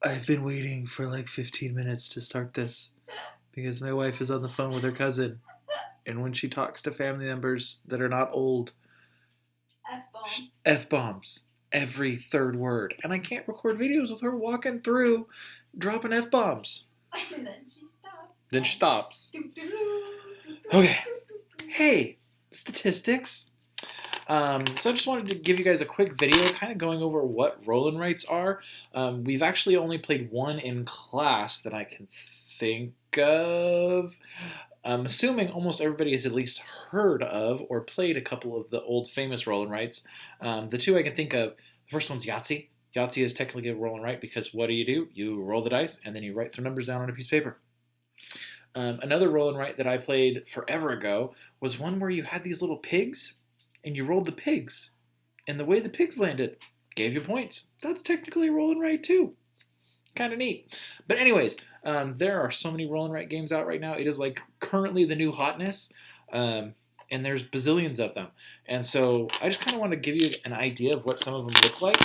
I've been waiting for like 15 minutes to start this because my wife is on the phone with her cousin. And when she talks to family members that are not old, F-bomb. F bombs every third word. And I can't record videos with her walking through dropping F bombs. And then she stops. Then she stops. Okay. Hey, statistics. So I just wanted to give you guys a quick video kind of going over what roll and writes are. We've actually only played one in class that I can think of. I'm assuming almost everybody has at least heard of or played a couple of the old famous roll and writes. The two I can think of, the first one's Yahtzee. Yahtzee is technically a roll and write because what do? You roll the dice and then you write some numbers down on a piece of paper. Another roll and write that I played forever ago was one where you had these little pigs and you rolled the pigs. And the way the pigs landed gave you points. That's technically a roll and write too. Kind of neat. But anyways, there are so many roll and write games out right now. It is like currently the new hotness. And there's bazillions of them. And so I just kind of want to give you an idea of what some of them look like.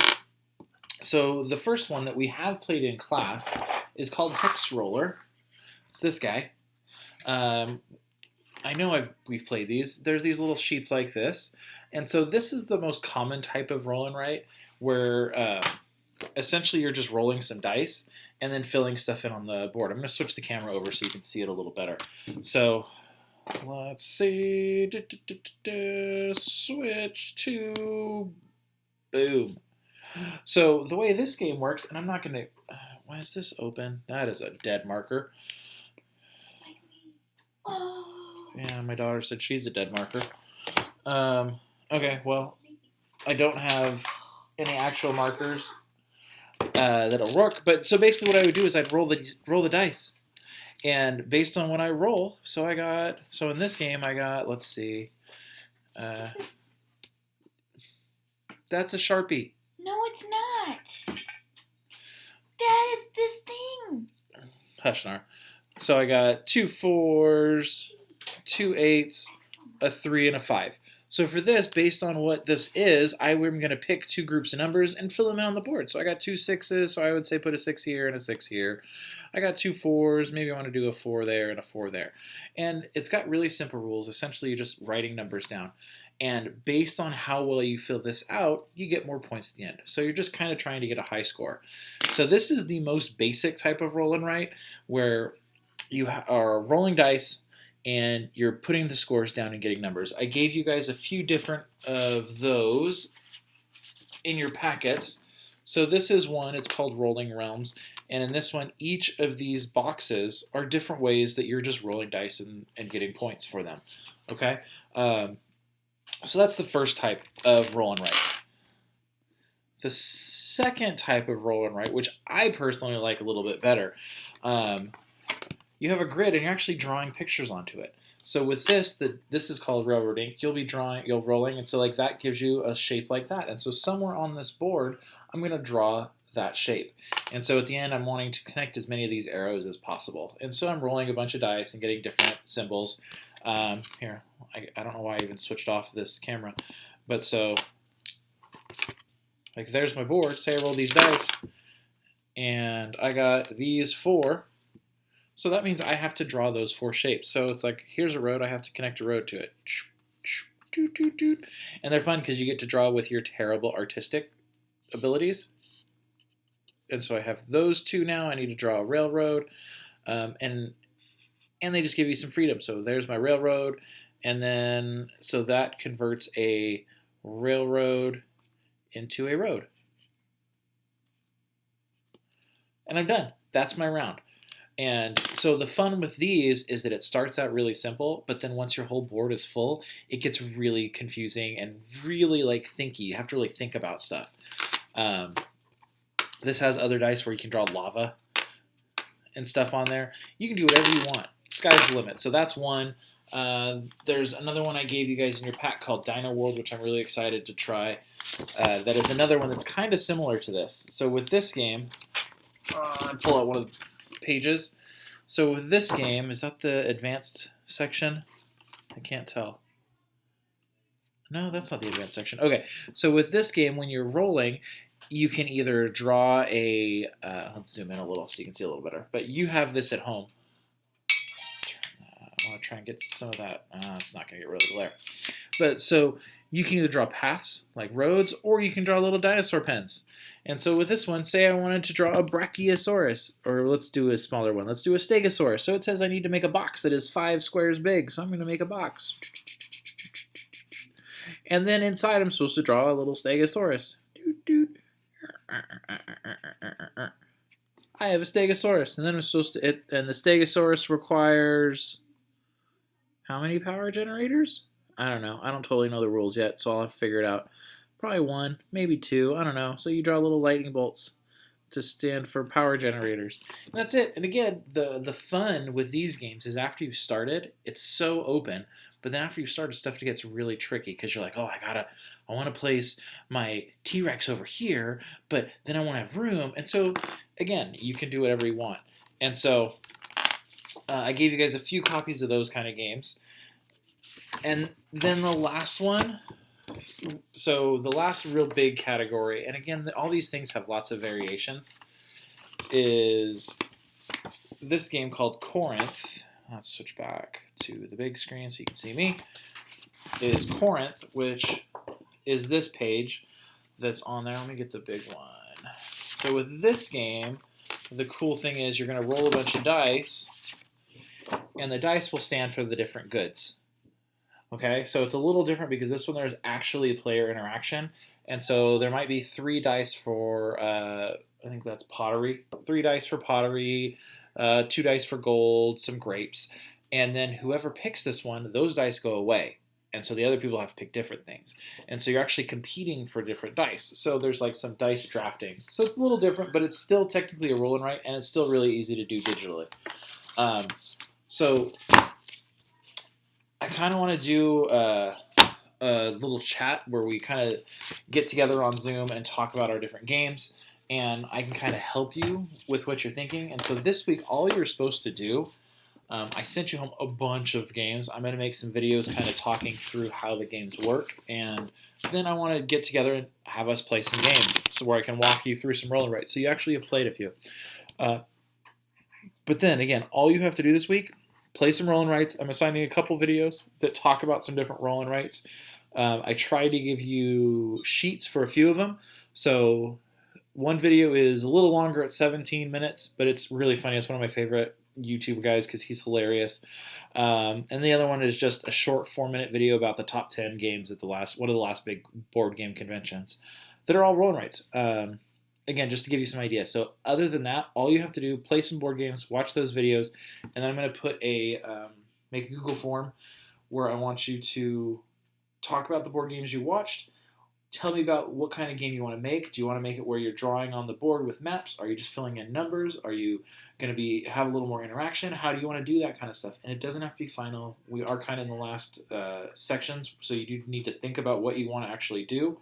So the first one that we have played in class is called Hex Roller. It's this guy. I know we've played these. There's these little sheets like this. And so this is the most common type of roll and write where essentially you're just rolling some dice and then filling stuff in on the board. I'm going to switch the camera over so you can see it a little better. So let's see. Switch to boom. So the way this game works, and I'm not going to... why is this open? That is a dead marker. Oh. Yeah, my daughter said she's a dead marker. Okay, well, I don't have any actual markers that'll work. But so basically, what I would do is I'd roll the dice, and based on what I roll, so in this game I got, let's see, that's a Sharpie. No, it's not. That is this thing. Hushnar. So I got 2 4s, 2 8s, a 3, and a 5. So for this, based on what this is, I'm going to pick 2 groups of numbers and fill them in on the board. So I got 2 6s, so I would say put a 6 here and a 6 here. I got 2 4s, maybe I want to do a 4 there and a 4 there. And it's got really simple rules. Essentially, you're just writing numbers down. And based on how well you fill this out, you get more points at the end. So you're just kind of trying to get a high score. So this is the most basic type of roll and write, where you are rolling dice and you're putting the scores down and getting numbers. I gave you guys a few different of those in your packets. So this is one, it's called Rolling Realms. And in this one, each of these boxes are different ways that you're just rolling dice and getting points for them. Okay? So that's the first type of roll and write. The second type of roll and write, which I personally like a little bit better, you have a grid and you're actually drawing pictures onto it. So with this, this is called railroad ink. You'll be rolling, and so like that gives you a shape like that. And so somewhere on this board, I'm going to draw that shape. And so at the end, I'm wanting to connect as many of these arrows as possible. And so I'm rolling a bunch of dice and getting different symbols. Here, I don't know why I even switched off this camera, but so like there's my board. Say I roll these dice, and I got these 4. So that means I have to draw those 4 shapes. So it's like, here's a road, I have to connect a road to it. And they're fun because you get to draw with your terrible artistic abilities. And so I have those 2 now. I need to draw a railroad. And they just give you some freedom. So there's my railroad. And then, so that converts a railroad into a road. And I'm done. That's my round. And so the fun with these is that it starts out really simple, but then once your whole board is full, it gets really confusing and really like thinky. You have to really think about stuff. This has other dice where you can draw lava and stuff on there. You can do whatever you want. Sky's the limit. So that's one. There's another one I gave you guys in your pack called Dino World, which I'm really excited to try. That is another one that's kind of similar to this. So with this game, I'll pull out one of the pages. So with this game, is that the advanced section? I can't tell. No, that's not the advanced section. Okay, so with this game, when you're rolling, you can either draw a, let's zoom in a little so you can see a little better, but you have this at home. I want to try and get some of that. It's not going to get rid of the glare. But so you can either draw paths, like roads, or you can draw little dinosaur pens. And so with this one, say I wanted to draw a Brachiosaurus, or let's do a smaller one. Let's do a Stegosaurus. So it says I need to make a box that is 5 squares big, so I'm going to make a box. And then inside I'm supposed to draw a little Stegosaurus. I have a Stegosaurus, and then I'm supposed to, and the Stegosaurus requires how many power generators? I don't know. I don't totally know the rules yet, so I'll have to figure it out. Probably 1, maybe 2. I don't know. So you draw little lightning bolts to stand for power generators. And that's it. And again, the fun with these games is after you've started, it's so open. But then after you've started, stuff gets really tricky because you're like, oh, I want to place my T-Rex over here, but then I want to have room. And so, again, you can do whatever you want. And so I gave you guys a few copies of those kind of games. And then the last one, so the last real big category, and again, all these things have lots of variations, is this game called Corinth. Let's switch back to the big screen so you can see me. Is Corinth, which is this page that's on there. Let me get the big one. So with this game, the cool thing is you're going to roll a bunch of dice, and the dice will stand for the different goods. Okay, so it's a little different because this one there's actually player interaction, and so there might be 3 dice for, I think that's pottery, 3 dice for pottery, 2 dice for gold, some grapes, and then whoever picks this one, those dice go away, and so the other people have to pick different things, and so you're actually competing for different dice. So there's like some dice drafting, so it's a little different, but it's still technically a roll and write, and it's still really easy to do digitally. So I kind of want to do a little chat where we kind of get together on Zoom and talk about our different games, and I can kind of help you with what you're thinking. And so this week, all you're supposed to do, I sent you home a bunch of games. I'm going to make some videos kind of talking through how the games work, and then I want to get together and have us play some games so where I can walk you through some roll and write. So you actually have played a few. But then, again, all you have to do this week, play some roll and writes. I'm assigning a couple videos that talk about some different roll and writes. I try to give you sheets for a few of them. So one video is a little longer at 17 minutes, but it's really funny. It's one of my favorite YouTube guys because he's hilarious. And the other one is just a short 4-minute video about the top 10 games at one of the last big board game conventions that are all roll and writes. Again, just to give you some ideas. So other than that, all you have to do, play some board games, watch those videos, and then I'm going to put make a Google form where I want you to talk about the board games you watched. Tell me about what kind of game you want to make. Do you want to make it where you're drawing on the board with maps? Are you just filling in numbers? Are you going to have a little more interaction? How do you want to do that kind of stuff? And it doesn't have to be final. We are kind of in the last sections, so you do need to think about what you want to actually do.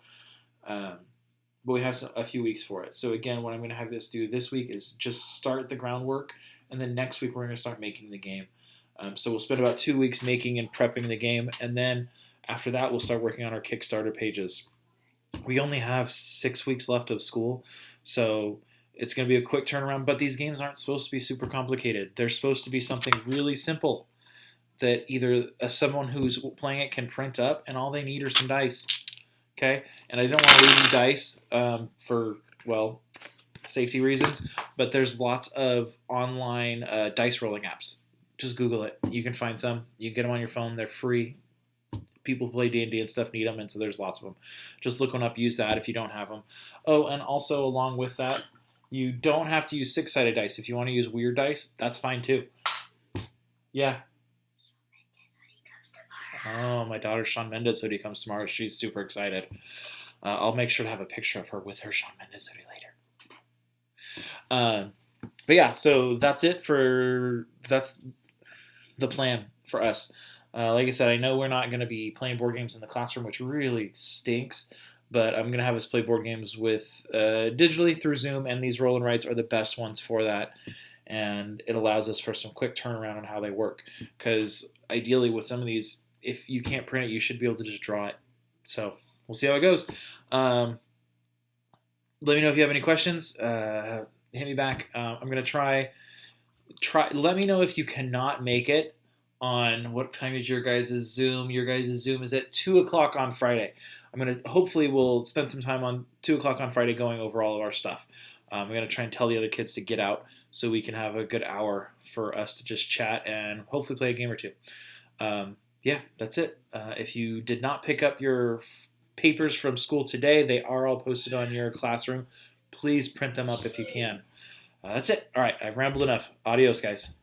But we have a few weeks for it. So again, what I'm going to have this do this week is just start the groundwork, and then next week we're going to start making the game. So we'll spend about 2 weeks making and prepping the game, and then after that we'll start working on our Kickstarter pages. We only have 6 weeks left of school, so it's going to be a quick turnaround, but these games aren't supposed to be super complicated. They're supposed to be something really simple that either someone who's playing it can print up, and all they need are some dice. Okay, and I don't want to leave you dice for, well, safety reasons, but there's lots of online dice rolling apps. Just Google it. You can find some. You can get them on your phone. They're free. People who play D&D and stuff need them, and so there's lots of them. Just look one up. Use that if you don't have them. Oh, and also along with that, you don't have to use 6-sided dice. If you want to use weird dice, that's fine too. Yeah. Oh, my daughter Shawn Mendes hoodie comes tomorrow. She's super excited. I'll make sure to have a picture of her with her Shawn Mendes hoodie later. But yeah, so that's it that's the plan for us. Like I said, I know we're not going to be playing board games in the classroom, which really stinks, but I'm going to have us play board games with digitally through Zoom, and these roll and writes are the best ones for that. And it allows us for some quick turnaround on how they work. Because ideally with some of these, if you can't print it, you should be able to just draw it. So we'll see how it goes. let me know if you have any questions. Hit me back. I'm gonna try. Let me know if you cannot make it on what time is your guys' Zoom. Your guys' Zoom is at 2 o'clock on Friday. I'm gonna hopefully we'll spend some time on 2 o'clock on Friday going over all of our stuff. I'm gonna try and tell the other kids to get out so we can have a good hour for us to just chat and hopefully play a game or two. Yeah, that's it. If you did not pick up your papers from school today, they are all posted on your classroom. Please print them up if you can. That's it. All right, I've rambled enough. Adios, guys.